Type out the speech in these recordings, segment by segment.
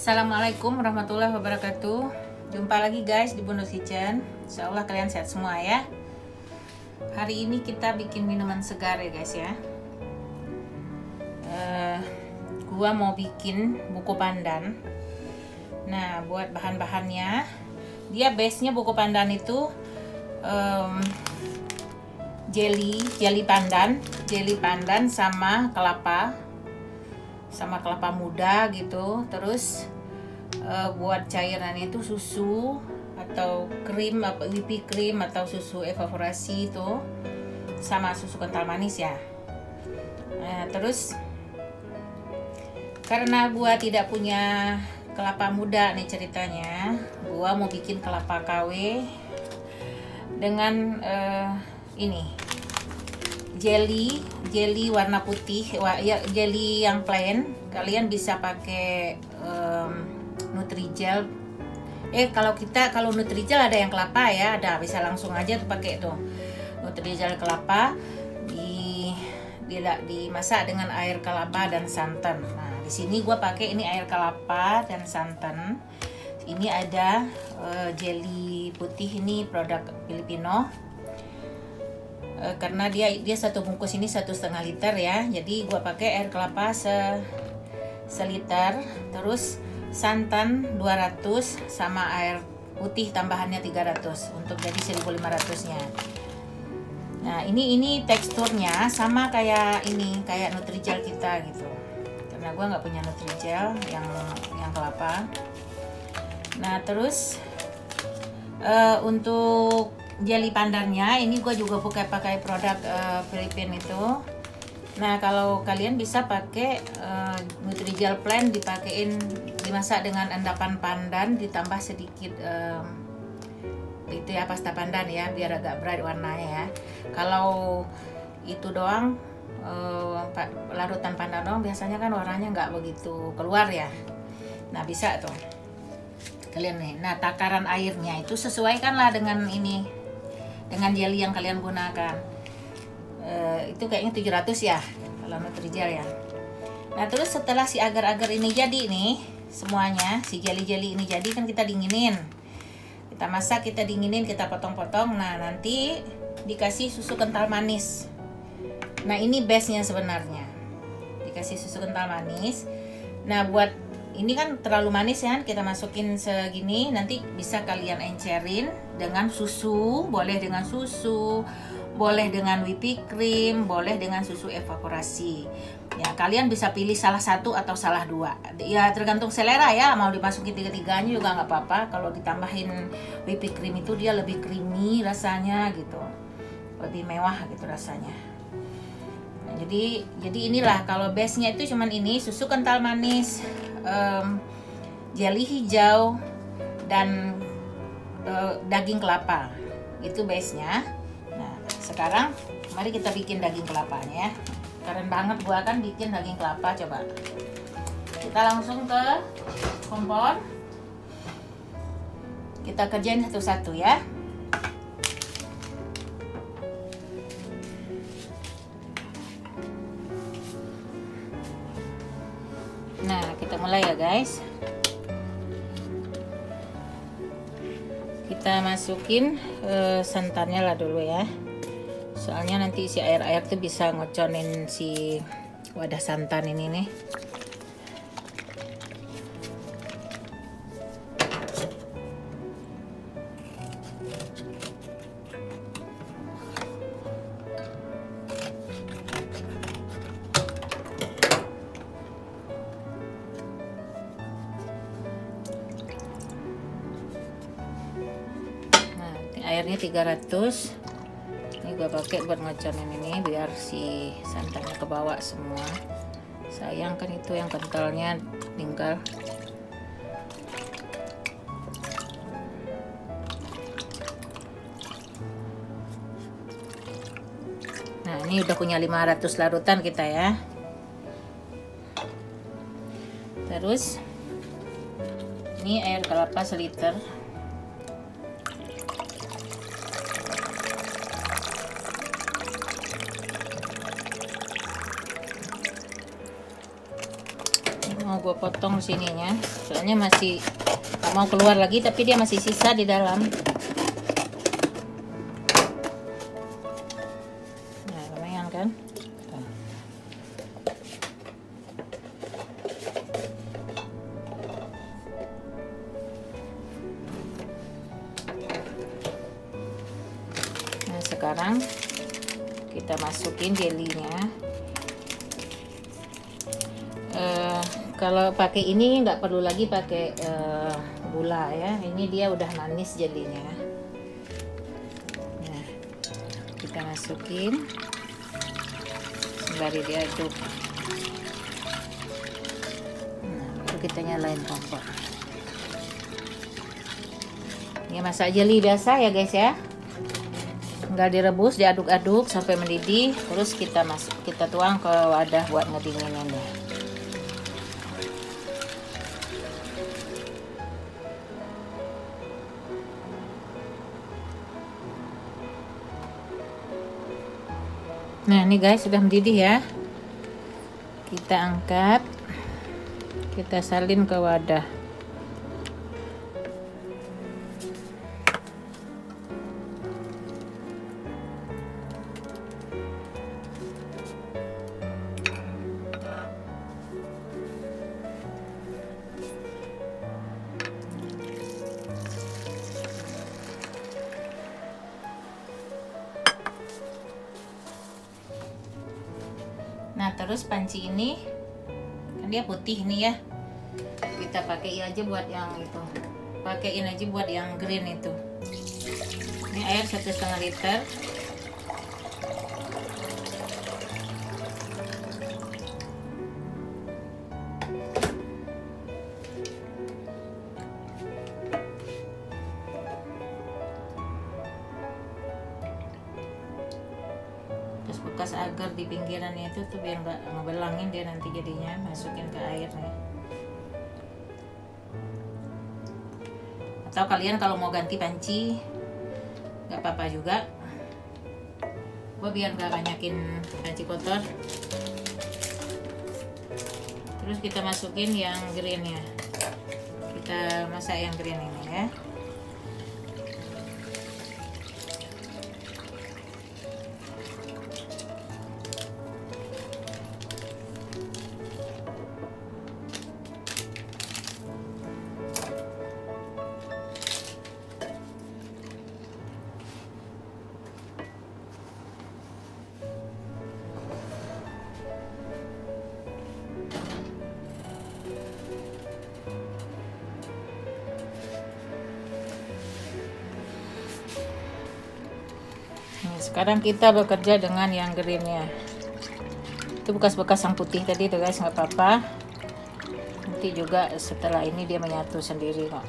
Assalamualaikum warahmatullahi wabarakatuh. Jumpa lagi guys di Bondo's Kitchen. Insyaallah kalian sehat semua ya. Hari ini kita bikin minuman segar ya guys ya. Gua mau bikin buko pandan. Nah, buat bahan-bahannya, dia base-nya buko pandan itu jelly pandan sama kelapa muda gitu. Terus buat cairannya itu susu atau krim, whipping cream atau susu evaporasi itu, sama susu kental manis ya. Nah, terus karena gua tidak punya kelapa muda nih ceritanya, gua mau bikin kelapa KW dengan ini jelly warna putih, jelly yang plain. Kalian bisa pakai Nutrijel. Kalau Nutrijel ada yang kelapa ya, bisa langsung aja tuh pakai tuh Nutrijel kelapa, dimasak dengan air kelapa dan santan. Nah, di sini gue pakai ini air kelapa dan santan. Ini ada jelly putih, ini produk Filipino. Karena dia satu bungkus ini 1,5 liter ya, jadi gue pakai air kelapa seliter, terus santan 200 sama air putih tambahannya 300 untuk jadi 1.500 nya. Nah, ini teksturnya sama kayak Nutrijel kita gitu, karena gue nggak punya Nutrijel yang kelapa. Nah, terus untuk jelly pandannya ini gue juga pakai produk Filipina itu. Nah, kalau kalian bisa pakai Nutrijel plain, dimasak dengan endapan pandan, ditambah sedikit itu ya, pasta pandan ya, biar agak bright warnanya ya. Kalau itu doang, larutan pandan doang, biasanya kan warnanya nggak begitu keluar ya. Nah, bisa tuh kalian nih. Nah, takaran airnya itu sesuaikanlah dengan jelly yang kalian gunakan. Itu kayaknya 700 ya kalau Nutrijel ya. Nah, terus setelah si agar-agar ini jadi nih semuanya, si jelly ini jadi, kan kita dinginin, kita masak, kita dinginin, kita potong-potong. Nah, nanti dikasih susu kental manis. Nah, ini base nya sebenarnya, dikasih susu kental manis. Nah, buat ini kan terlalu manis ya, kita masukin segini, nanti bisa kalian encerin dengan susu, boleh dengan susu, boleh dengan whipping cream, boleh dengan susu evaporasi. Ya, kalian bisa pilih salah satu atau salah dua. Ya, tergantung selera ya, mau dimasukin tiga-tiganya juga nggak apa-apa. Kalau ditambahin whipping cream itu dia lebih creamy rasanya gitu, lebih mewah gitu rasanya. Nah, jadi inilah, kalau base-nya itu cuman ini, susu kental manis, jelly hijau, dan daging kelapa. Itu base-nya. Nah, sekarang mari kita bikin daging kelapanya ya. Keren banget gua kan bikin daging kelapa. Coba kita langsung ke kompor, kita kerjain satu-satu ya. Nah, kita mulai ya guys. Kita masukin santannya lah dulu ya, soalnya nanti si air tuh bisa ngoconin si wadah santan ini nih. Airnya 300. Ini gue pakai buat ngoconin ini biar si santannya ke bawah semua. Sayang kan itu yang kentalnya tinggal. Nah, ini udah punya 500 larutan kita ya. Terus ini air kelapa seliter. gue potong sininya, soalnya masih mau keluar lagi tapi dia masih sisa di dalam. Nah, lumayan kan? Nah, sekarang kita masukin jelinya. Kalau pakai ini nggak perlu lagi pakai gula ya, ini dia udah manis jelinya. Nah, kita masukin sembari diaduk. Nah, lalu kita nyalain kompor. Ini masak jeli biasa ya guys ya, nggak direbus, diaduk-aduk sampai mendidih, terus kita tuang ke wadah buat ngedingininnya. Nah, ini guys sudah mendidih ya. Kita angkat, kita salin ke wadah. Nah, terus panci ini kan dia putih nih ya, kita pakai aja buat yang itu, pakein aja buat yang green itu. Ini air 1,5 liter. Bekas agar di pinggirannya itu tuh biar nggak ngebelangin dia nanti jadinya, masukin ke airnya. Atau kalian kalau mau ganti panci nggak apa-apa juga, gue biar nggak banyakin panci kotor. Terus kita masukin yang greennya, kita masak yang green ini ya. Sekarang kita bekerja dengan yang greennya. Itu bekas-bekas yang putih tadi tuh guys, nggak apa-apa. Nanti juga setelah ini dia menyatu sendiri kok.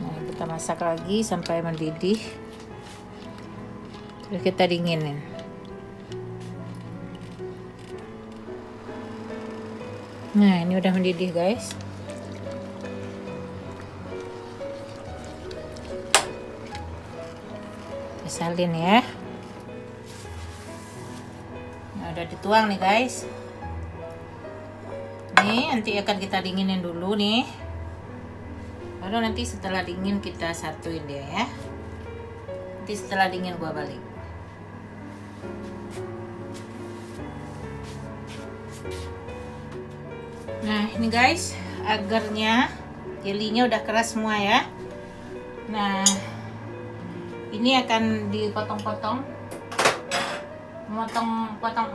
Nah, kita masak lagi sampai mendidih. Terus kita dinginin. Nah, ini udah mendidih guys. Salin ya. Nah, udah dituang nih guys. Nih nanti akan kita dinginin dulu nih, baru nanti setelah dingin kita satuin dia ya. Nanti setelah dingin gua balik. Nah, ini guys agarnya, jelinya udah keras semua ya. Nah, ini akan dipotong-potong.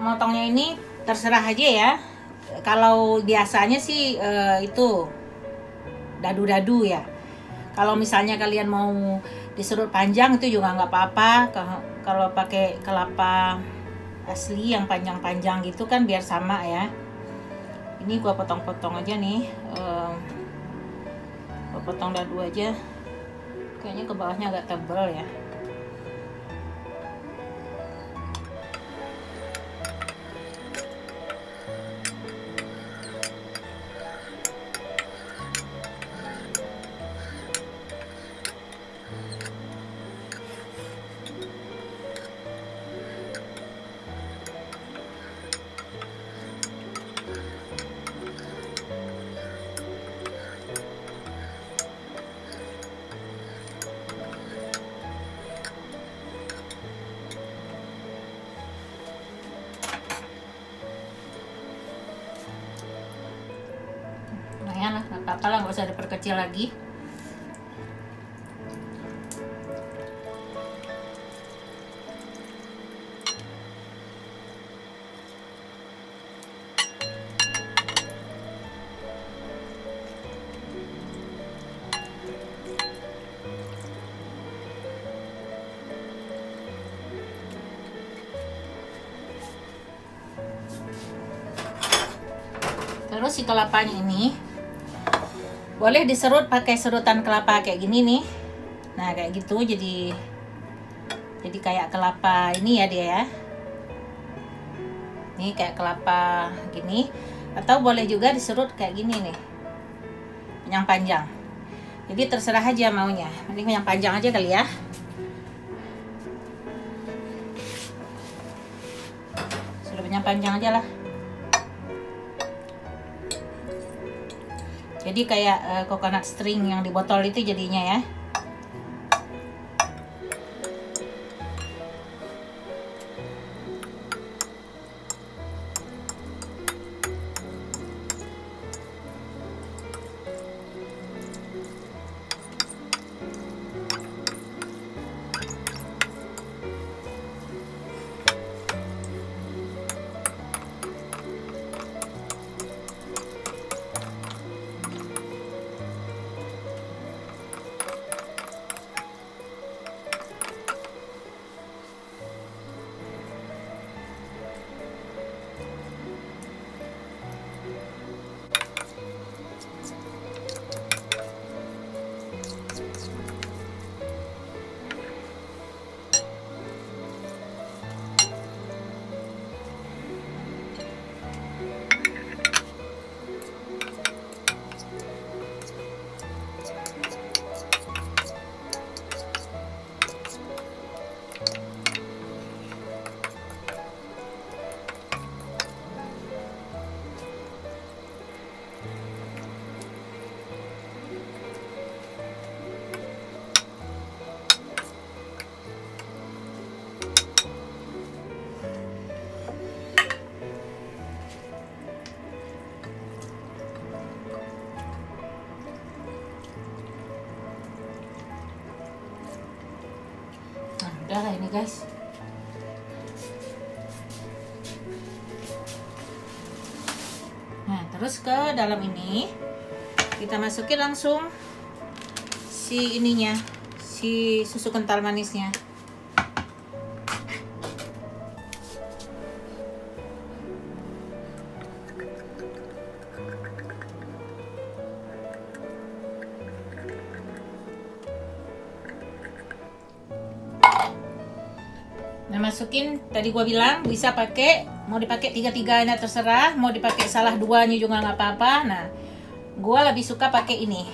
Motongnya ini terserah aja ya. Kalau biasanya sih itu dadu-dadu ya. Kalau misalnya kalian mau diserut panjang itu juga nggak apa-apa. Kalau pakai kelapa asli yang panjang-panjang gitu kan biar sama ya. Ini gua potong-potong aja nih. Gua potong dadu aja. Kayaknya ke bawahnya agak tebal ya. apa-apa lah, nggak usah diperkecil lagi. Terus si kelapanya ini boleh diserut pakai serutan kelapa kayak gini nih. Nah kayak gitu, jadi kayak kelapa ini ya dia ya. Ini kayak kelapa gini, atau boleh juga diserut kayak gini nih, yang panjang. Jadi terserah aja maunya. Ini yang panjang aja kali ya. Sudah yang panjang aja lah. Jadi kayak coconut string yang di botol itu jadinya ya. Udah lah ini guys. Nah terus ke dalam ini kita masukin langsung si ininya, si susu kental manisnya. Nah masukin, tadi gua bilang bisa pakai, mau dipakai 3-3-nya terserah, mau dipakai salah 2-nya juga nggak apa-apa. Nah gua lebih suka pakai ini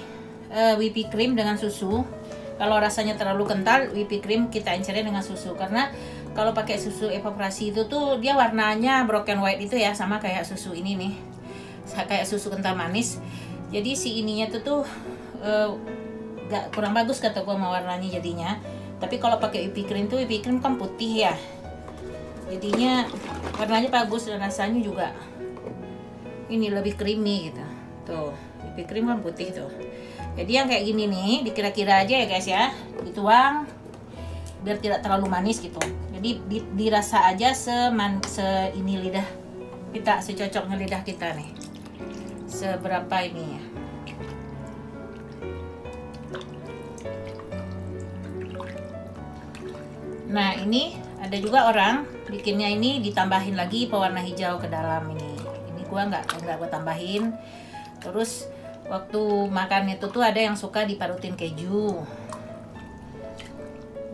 whipping cream dengan susu. Kalau rasanya terlalu kental, whipping cream kita encerin dengan susu, karena kalau pakai susu evaporasi itu tuh dia warnanya broken white itu ya, sama kayak susu ini nih, kayak susu kental manis. Jadi si ininya tuh gak kurang bagus kata gua mau warnanya jadinya. Tapi kalau pakai whipping cream kan putih ya, jadinya warnanya bagus dan rasanya juga ini lebih creamy gitu. Tuh whipping cream kan putih tuh. Jadi yang kayak gini nih dikira-kira aja ya guys ya, dituang biar tidak terlalu manis gitu. Jadi dirasa aja ini lidah kita, secocoknya lidah kita nih, seberapa ini ya. Nah ini ada juga orang bikinnya ini ditambahin lagi pewarna hijau ke dalam ini. Ini gua nggak gua tambahin. Terus waktu makan itu tuh ada yang suka diparutin keju.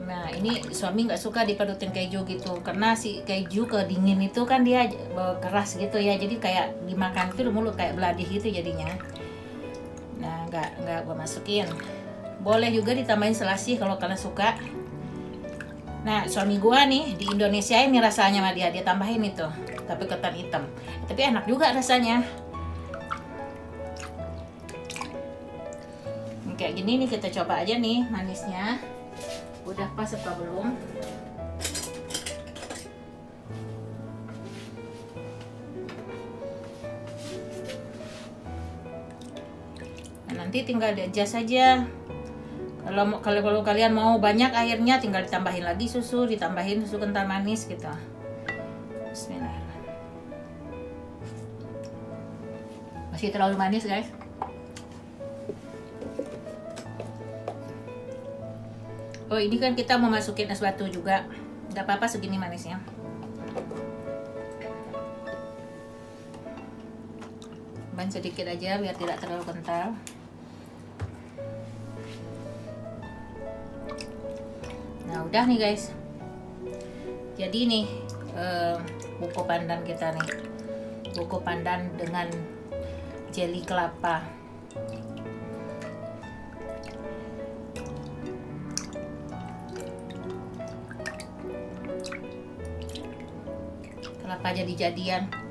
Nah ini suami nggak suka diparutin keju gitu, karena si keju kedingin itu kan dia keras gitu ya, jadi kayak dimakan itu mulut kayak beladih gitu jadinya. Nah nggak gua masukin. Boleh juga ditambahin selasih kalau kalian suka. Nah suami gua nih di Indonesia ini rasanya sama dia tambahin itu, tapi ketan hitam, tapi enak juga rasanya. Kayak gini nih, kita coba aja nih manisnya udah pas apa belum. Nanti tinggal di-adjust saja. Kalau kalian mau banyak airnya, tinggal ditambahin lagi susu, ditambahin susu kental manis gitu. Bismillahirrahmanirrahim. Masih terlalu manis guys. Oh ini kan kita mau masukin es batu juga, nggak apa-apa segini manisnya. Ban sedikit aja biar tidak terlalu kental. Nah udah nih guys, jadi nih buko pandan kita nih, buko pandan dengan jeli kelapa. Kelapa jadi-jadian.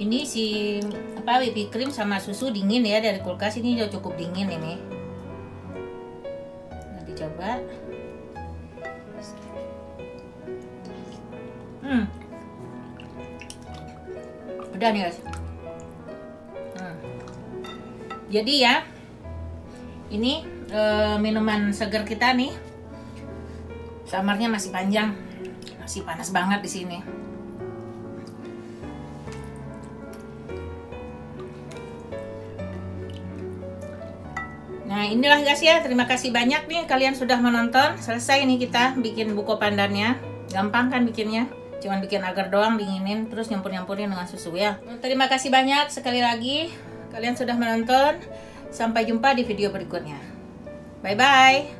Ini si whipping cream sama susu dingin ya dari kulkas, ini udah cukup dingin ini. Nah, dicoba. Udah nih guys. Jadi ya, ini minuman segar kita nih. Samarnya masih panjang, masih panas banget di sini. Nah inilah guys ya, terima kasih banyak nih kalian sudah menonton. Selesai nih kita bikin buko pandannya. Gampang kan bikinnya, cuman bikin agar doang, dinginin terus nyampur-nyampurin dengan susu ya. Terima kasih banyak sekali lagi kalian sudah menonton. Sampai jumpa di video berikutnya. Bye bye.